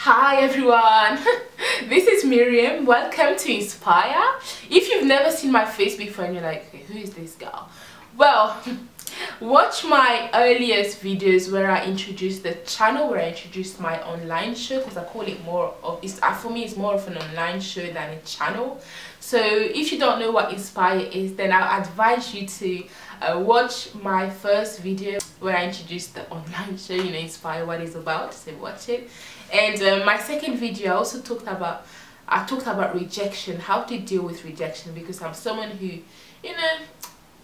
Hi everyone, this is Miriam. Welcome to Inspire. If you've never seen my face before and you're like, okay, who is this girl? Well, watch my earliest videos where I introduced the channel, where I introduced my online show, because I call it more of, for me it's more of an online show than a channel. So if you don't know what Inspire is, then I'll advise you to watch my first video where I introduced the online show, Inspire, what it's about. So watch it. And my second video, I also talked about rejection, how to deal with rejection, because I'm someone who,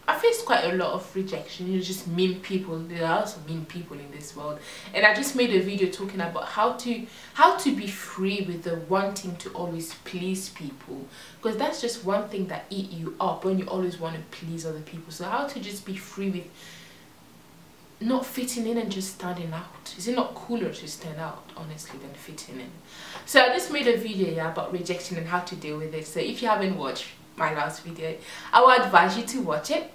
I faced quite a lot of rejection, just mean people. There are also mean people in this world, and I just made a video talking about how to be free with the wanting to always please people, because that's just one thing that eats you up when you always want to please other people. So how to just be free with not fitting in and just standing out. Is it not cooler to stand out, honestly, than fitting in? So I just made a video about rejection and how to deal with it. So if you haven't watched my last video, I would advise you to watch it.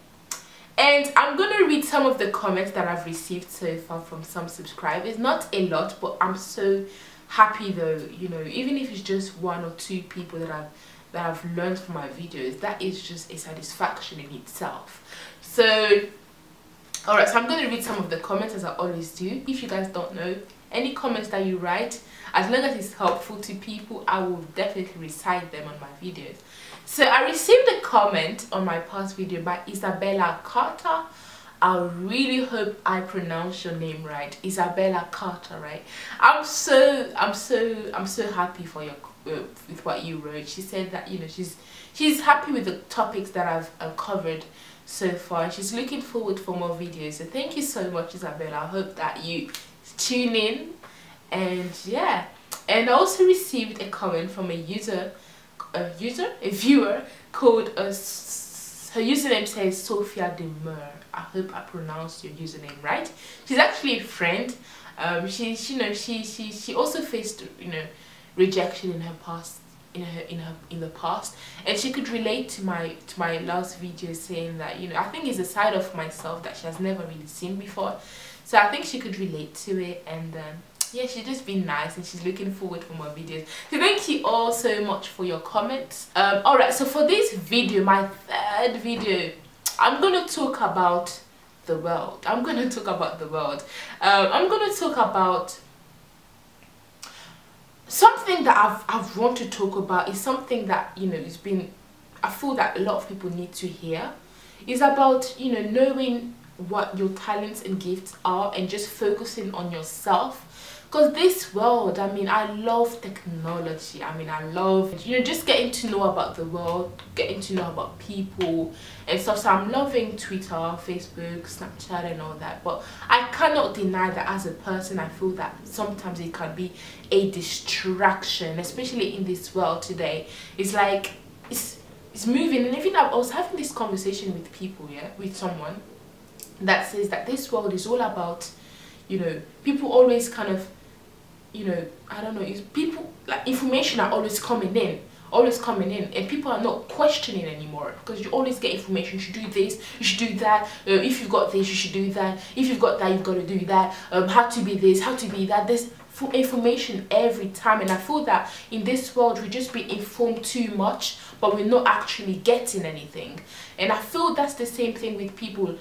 And I'm going to read some of the comments that I've received so far from some subscribers. Not a lot, but I'm so happy though, even if it's just one or two people that I've learned from my videos, that is just a satisfaction in itself. So alright, so I'm going to read some of the comments as I always do. If you guys don't know, any comments that you write, as long as it's helpful to people, I will definitely recite them on my videos. So I received a comment on my past video by Isabella Carter. I really hope I pronounce your name right, Isabella Carter, right? I'm so happy for your with what you wrote. She said that she's happy with the topics that I've covered so far. She's looking forward for more videos. So thank you so much, Isabella. I hope that you tune in. And yeah, and I also received a comment from a viewer called her username says Sophia Demur. I hope I pronounced your username right. She's actually a friend. She also faced rejection in her past, in the past, and she could relate to my last video, saying that I think it's a side of myself that she has never really seen before. So I think she could relate to it, and yeah, she's just been nice and she's looking forward for more videos. So thank you all so much for your comments. Alright, so for this video, my third video, I'm gonna talk about the world. I'm gonna talk about something that I've wanted to talk about. Is something that it's been, I feel that a lot of people need to hear. It's about knowing what your talents and gifts are and just focusing on yourself. Because this world, I love technology. I love just getting to know about the world, getting to know about people and stuff. So I'm loving Twitter, Facebook, Snapchat and all that. But I cannot deny that as a person, I feel that sometimes it can be a distraction, especially in this world today. It's like it's moving. And even I was having this conversation with people, with someone that says that this world is all about people always kind of I don't know, people, like, information are always coming in, and people are not questioning anymore, because you always get information. You should do this, you should do that, if you've got this you should do that, if you've got that you've got to do that, how to be this, how to be that. There's information every time, and I feel that in this world we just be informed too much, but we're not actually getting anything. And I feel that's the same thing with people.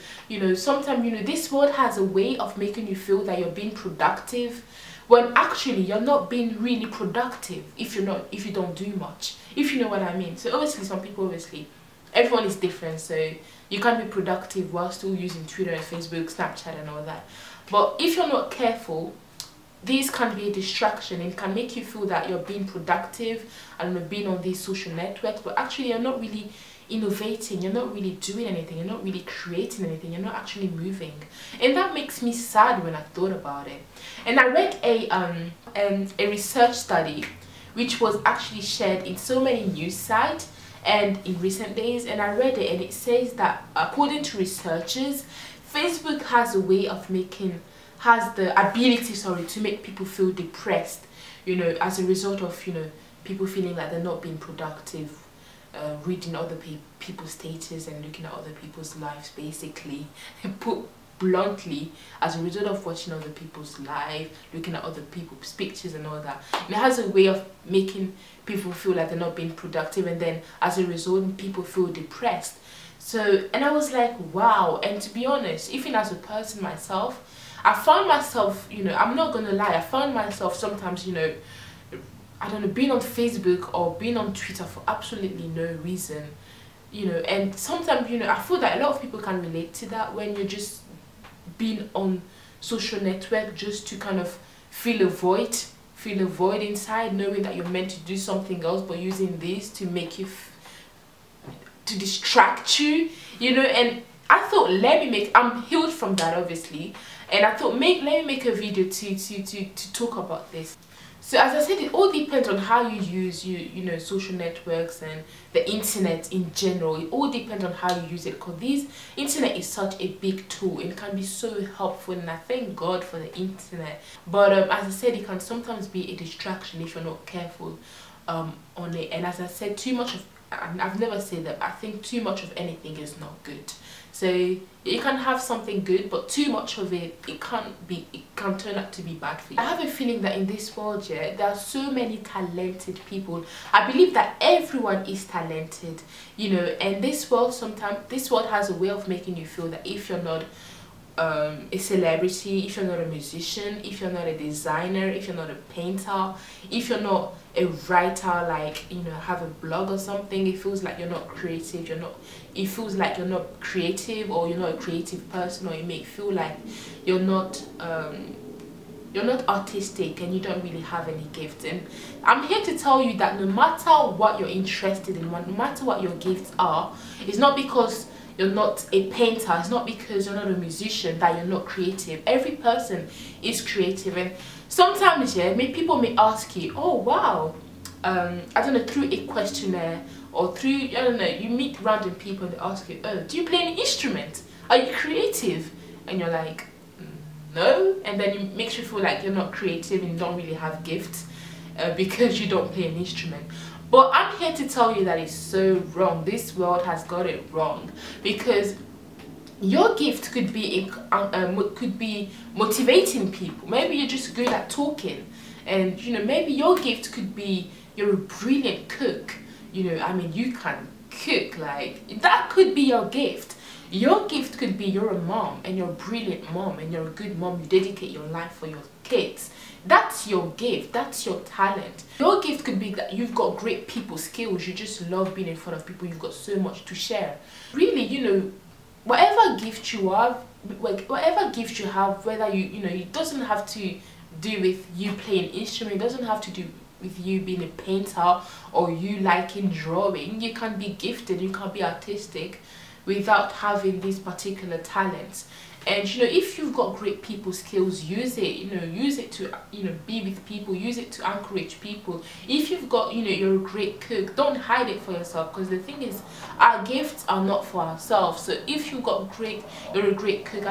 Sometimes this world has a way of making you feel that you're being productive, when actually you're not being really productive if you don't do much, if you know what I mean. So obviously some people, everyone is different, so you can't be productive while still using Twitter and Facebook, Snapchat and all that. But if you're not careful, these can be a distraction. It can make you feel that you're being productive and being on these social networks, but actually you're not really innovating, you're not really doing anything, you're not really creating anything, you're not actually moving. And that makes me sad when I thought about it. And I read a research study which was actually shared in so many news sites and in recent days, and I read it, and it says that according to researchers, Facebook has a way of has the ability to make people feel depressed, as a result of people feeling like they're not being productive, reading other people's status and looking at other people's lives, basically bluntly as a result of watching other people's life, looking at other people's pictures and all that. And it has a way of making people feel like they're not being productive, and then as a result people feel depressed. So, and I was like, wow. And to be honest, even as a person myself, I found myself, you know, I'm not gonna lie, I found myself sometimes, you know, I don't know, being on Facebook or being on Twitter for absolutely no reason, you know. And sometimes, you know, I feel that a lot of people can relate to that, when you're just being on social network just to kind of feel a void inside, knowing that you're meant to do something else, but using this to make you to distract you, you know. And I thought, I'm healed from that obviously, and I thought let me make a video to talk about this. So as I said, it all depends on how you use you know, social networks and the internet in general. It all depends on how you use it, because this internet is such a big tool and can be so helpful, and I thank God for the internet. But as I said, it can sometimes be a distraction if you're not careful on it. And as I said, too much of, I've never said that, I think too much of anything is not good. So you can have something good, but too much of it, it can turn out to be bad for you. I have a feeling that in this world, yeah, there are so many talented people. I believe that everyone is talented, you know. And this world has a way of making you feel that if you're not a celebrity, if you're not a musician, if you're not a designer, if you're not a painter, if you're not a writer, like, you know, have a blog or something, it feels like you're not creative. It feels like you're not creative, or you're not a creative person, or it may feel like you're not artistic and you don't really have any gift. And I'm here to tell you that no matter what you're interested in, no matter what your gifts are, it's not because you're not a painter, it's not because you're not a musician that you're not creative. Every person is creative. And sometimes, yeah, people may ask you, oh wow, I don't know, through a questionnaire or through, I don't know, you meet random people and they ask you, oh, do you play an instrument? Are you creative? And you're like, no. And then it makes you feel like you're not creative and you don't really have gifts because you don't play an instrument. But I'm here to tell you that it's so wrong. This world has got it wrong, because your gift could be motivating people. Maybe you're just good at talking, and you know, maybe your gift could be you're a brilliant cook. You know, I mean, you can cook, like that could be your gift. Your gift could be you're a mom and you're a brilliant mom and you're a good mom. You dedicate your life for your kids. That's your gift, that's your talent. Your gift could be that you've got great people skills, you just love being in front of people, you've got so much to share. Really, you know, whatever gift you have, whether you know, it doesn't have to do with you playing an instrument, it doesn't have to do with you being a painter or you liking drawing. You can be gifted, you can be artistic without having these particular talents. And you know, if you've got great people skills, use it. You know, use it to, you know, be with people, use it to encourage people. If you've got, you know, you're a great cook, don't hide it for yourself, because the thing is, our gifts are not for ourselves. So if you've got you're a great cook,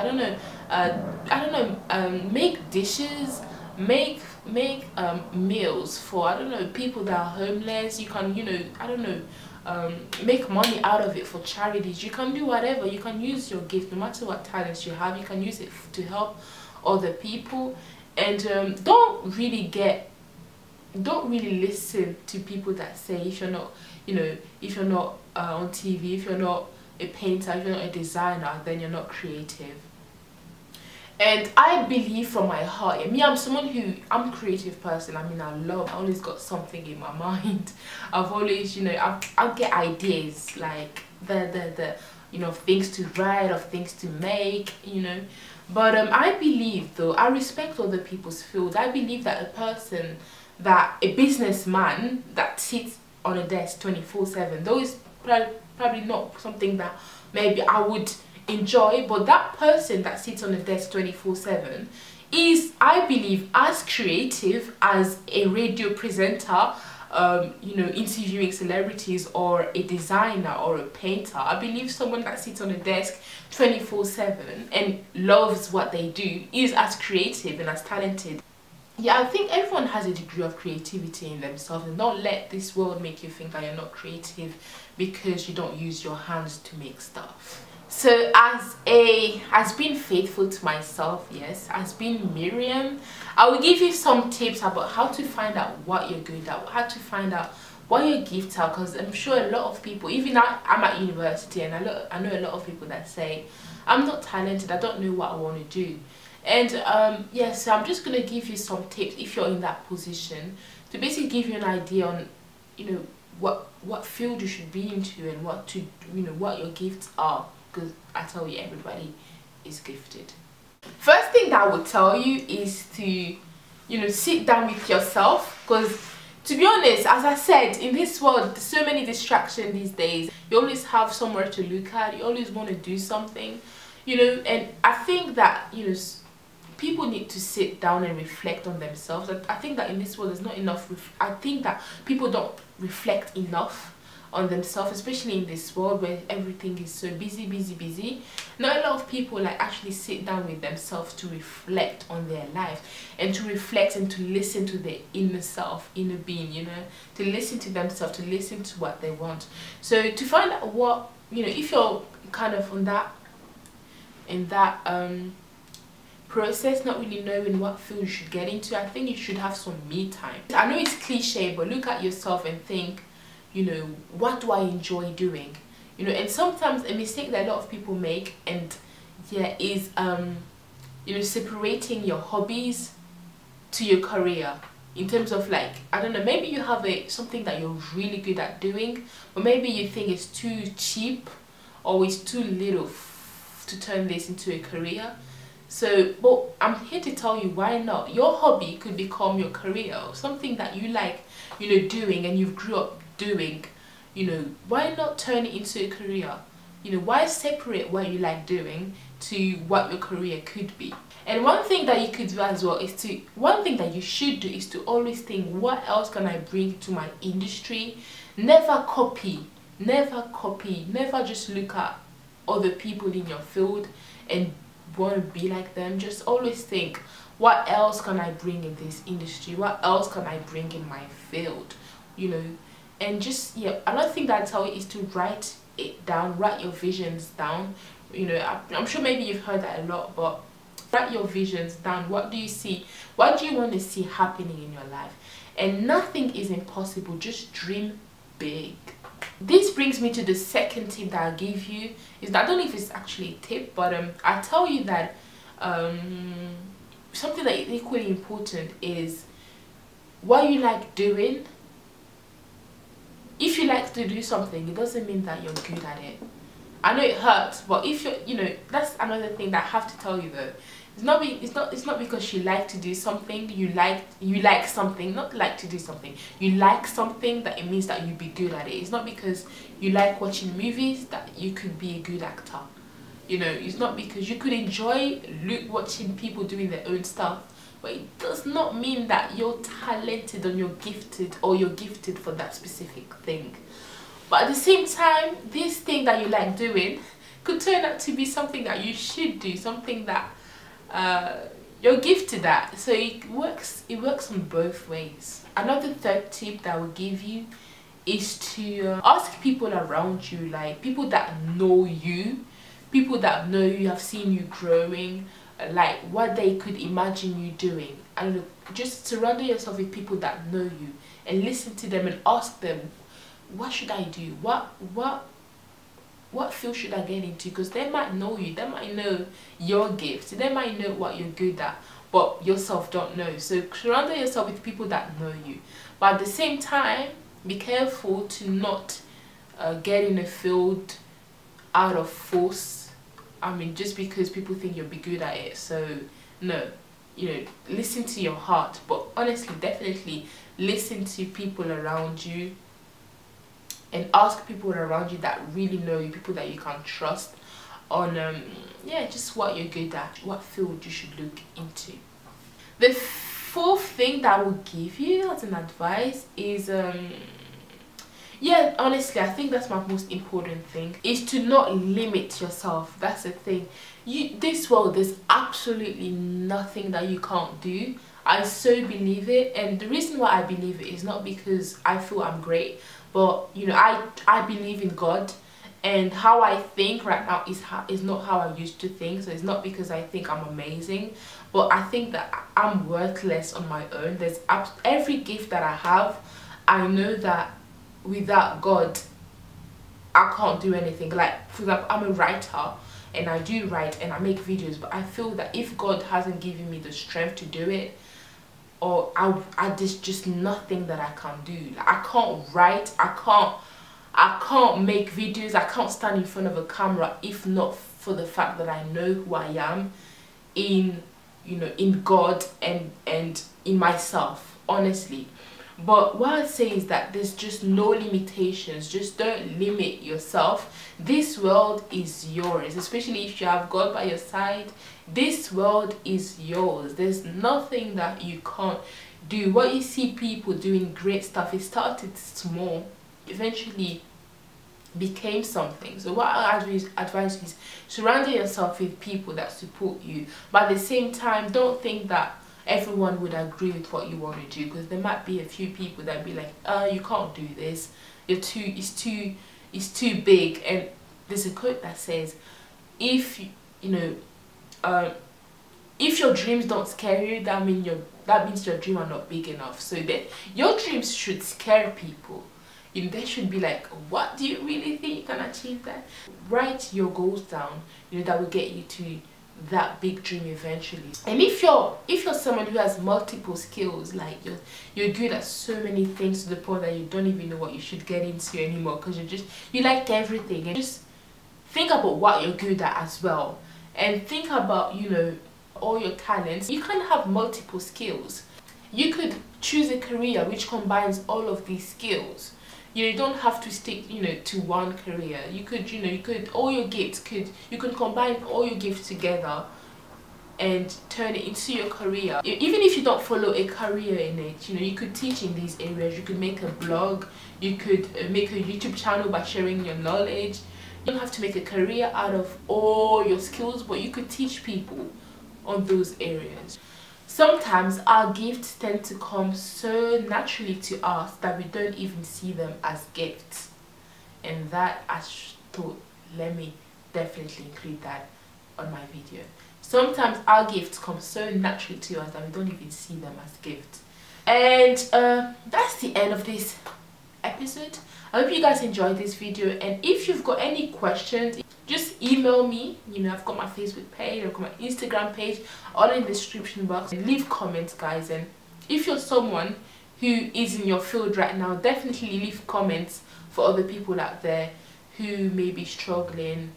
make dishes, make meals for, I don't know, people that are homeless. You can, you know, make money out of it for charities. You can do whatever. You can use your gift, no matter what talents you have, you can use it to help other people. And don't really listen to people that say if you're not, you know, if you're not on TV, if you're not a painter, if you're not a designer, then you're not creative. And I believe from my heart, I'm someone I'm a creative person. I mean, I always got something in my mind. I've always, you know, I'll get ideas, like the you know, things to write, of things to make, you know. But I believe, though, I respect other people's field. I believe that a businessman that sits on a desk 24/7, though it's probably not something that maybe I would enjoy, but that person that sits on a desk 24/7 is, I believe, as creative as a radio presenter, you know, interviewing celebrities, or a designer or a painter. I believe someone that sits on a desk 24/7 and loves what they do is as creative and as talented. Yeah, I think everyone has a degree of creativity in themselves, and don't let this world make you think that you're not creative because you don't use your hands to make stuff. So as being faithful to myself, yes, as being Miriam, I will give you some tips about how to find out what you're good at, how to find out what your gifts are, because I'm sure a lot of people, even I'm at university, and I know a lot of people that say I'm not talented, I don't know what I want to do. And yeah, so I'm just going to give you some tips if you're in that position, to basically give you an idea on, you know, what field you should be into, and what your gifts are, because I tell you, everybody is gifted. First thing that I would tell you is to, you know, sit down with yourself, because to be honest, as I said, in this world, there's so many distractions these days. You always have somewhere to look at, you always want to do something, you know, and I think that, you know, people need to sit down and reflect on themselves. I think that in this world there's not enough, I think that people don't reflect enough on themselves, especially in this world where everything is so busy. Not a lot of people like actually sit down with themselves to reflect on their life, and to reflect and to listen to their inner self, inner being, you know, to listen to themselves, to listen to what they want. So to find out what, you know, if you're kind of on that, in that process, not really knowing what field you should get into, I think you should have some me time. I know it's cliche, but look at yourself and think, you know, what do I enjoy doing? You know, and sometimes a mistake that a lot of people make, and yeah, is you know, separating your hobbies to your career. In terms of, like, I don't know, maybe you have something that you're really good at doing, but maybe you think it's too cheap or it's too little to turn this into a career. So, but I'm here to tell you, why not? Your hobby could become your career, or something that you like, you know, doing, and you've grew up doing. You know, why not turn it into a career? You know, why separate what you like doing to what your career could be? And one thing that you could do as well is one thing that you should do is to always think, what else can I bring to my industry? Never copy, never just look at other people in your field and want to be like them. Just always think, what else can I bring in this industry? What else can I bring in my field? You know, and just, yeah, another thing that I tell you is to write it down, write your visions down. You know, I'm sure maybe you've heard that a lot, but write your visions down. What do you see? What do you want to see happening in your life? And nothing is impossible, just dream big. This brings me to the second tip that I give you. Is that, I don't know if it's actually a tip, but I tell you that something that is equally important is what you like doing. If you like to do something, it doesn't mean that you're good at it. I know it hurts, but if you're, you know, that's another thing that I have to tell you though. It's not because you like to do something, you like something, not like to do something. You like something that it means that you'll be good at it. It's not because you like watching movies that you could be a good actor. You know, it's not because you could enjoy watching people doing their own stuff, but it does not mean that you're talented or you're gifted for that specific thing. But at the same time, this thing that you like doing could turn out to be something that you should do, something that you're gifted at. So it works on both ways. Another third tip that I will give you is to ask people around you, like people that know you, have seen you growing, like what they could imagine you doing. And just surround yourself with people that know you, and listen to them and ask them, what should I do? What field should I get into? Because they might know you, they might know your gifts, they might know what you're good at, but yourself don't know. So surround yourself with people that know you, but at the same time, be careful to not get in a field out of force. I mean, just because people think you'll be good at it. So no, you know, listen to your heart, but honestly, definitely listen to people around you, and ask people around you that really know you, people that you can trust on yeah, just what you're good at, what field you should look into. The fourth thing that I will give you as an advice is yeah, honestly, I think that's my most important thing, is to not limit yourself. That's the thing. This world, there's absolutely nothing that you can't do. I so believe it, and the reason why I believe it is not because I feel I'm great, but you know, I believe in God, and how I think right now is not how I used to think. So it's not because I think I'm amazing, but I think that I'm worthless on my own. There's every gift that I have, I know that without God I can't do anything. Like, for example, I'm a writer and I do write and I make videos, but I feel that if God hasn't given me the strength to do it, or there's just nothing that I can do. Like, I can't write, I can't make videos, I can't stand in front of a camera if not for the fact that I know who I am in, you know, in God and in myself, honestly. But what I'd say is that there's just no limitations. Just don't limit yourself. This world is yours, especially if you have God by your side. This world is yours. There's nothing that you can't do. What you see people doing great stuff, it started small, eventually became something. So what I advise is surround yourself with people that support you, but at the same time don't think that everyone would agree with what you want to do, because there might be a few people that be like, you can't do this, it's too big. And there's a quote that says, if if your dreams don't scare you, that means your dreams are not big enough. So that your dreams should scare people. You know, they should be like, what, do you really think you can achieve that? Write your goals down, you know, that will get you to that big dream eventually. And if you're someone who has multiple skills, like you're good at so many things to the point that you don't even know what you should get into anymore, because you like everything, and just think about what you're good at as well, and think about, you know, all your talents. You can have multiple skills. You could choose a career which combines all of these skills. You don't have to stick, you know, to one career. You could all your gifts you can combine all your gifts together and turn it into your career. Even if you don't follow a career in it, you know, you could teach in these areas. You could make a blog, you could make a YouTube channel by sharing your knowledge. You don't have to make a career out of all your skills, but you could teach people on those areas. Sometimes our gifts tend to come so naturally to us that we don't even see them as gifts, and that I thought, let me definitely include that on my video. Sometimes our gifts come so naturally to us that we don't even see them as gifts. And that's the end of this episode. I hope you guys enjoyed this video, and if you've got any questions, just email me. You know, I've got my Facebook page, I've got my Instagram page, all in the description box. And leave comments, guys. And if you're someone who is in your field right now, definitely leave comments for other people out there who may be struggling,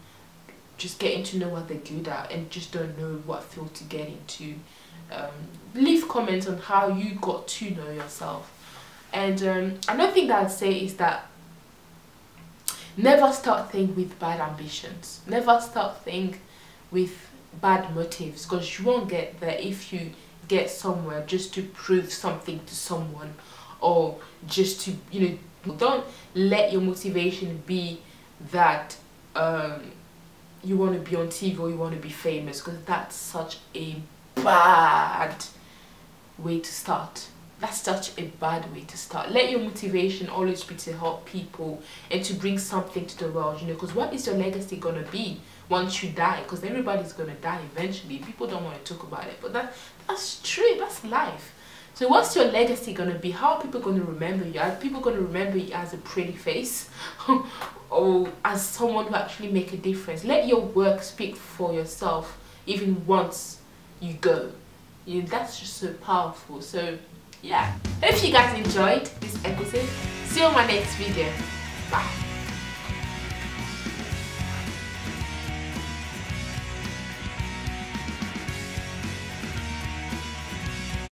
just getting to know what they're good at and just don't know what field to get into. Leave comments on how you got to know yourself. And another thing that I'd say is that never start things with bad ambitions. Never start things with bad motives, because you won't get there if you get somewhere just to prove something to someone, or just to, you know, don't let your motivation be that you want to be on TV or you want to be famous, because that's such a bad way to start. That's such a bad way to start. Let your motivation always be to help people and to bring something to the world, you know, because what is your legacy gonna be once you die? Because everybody's gonna die eventually. People don't want to talk about it, but that's true. That's life. So what's your legacy gonna be? How are people gonna remember you? Are people gonna remember you as a pretty face or as someone who actually make a difference? Let your work speak for yourself even once you go. You know, that's just so powerful. So yeah, hope you guys enjoyed this episode. See you on my next video. Bye.